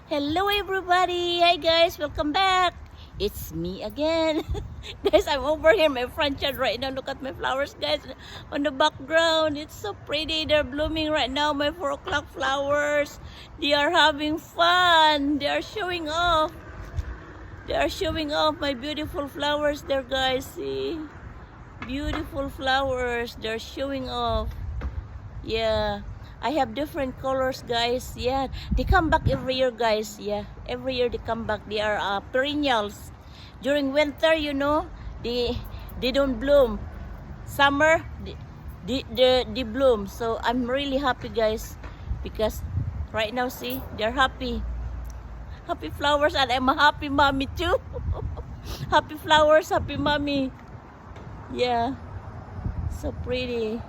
Hello everybody! Hi guys! Welcome back! It's me again! Guys, I'm over here in my front yard right now. Look at my flowers, guys, on the background. It's so pretty. They're blooming right now, my 4 o'clock flowers. They are having fun. They are showing off. They are showing off my beautiful flowers there, guys. See? Beautiful flowers. They're showing off. Yeah. I have different colors, guys. Yeah, they come back every year, guys. Yeah, every year they come back. They are perennials. During winter, they don't bloom. Summer, they bloom. So I'm really happy, guys, because right now, see, they're happy. Happy flowers, and I'm a happy mommy too. Happy flowers, happy mommy. Yeah, so pretty.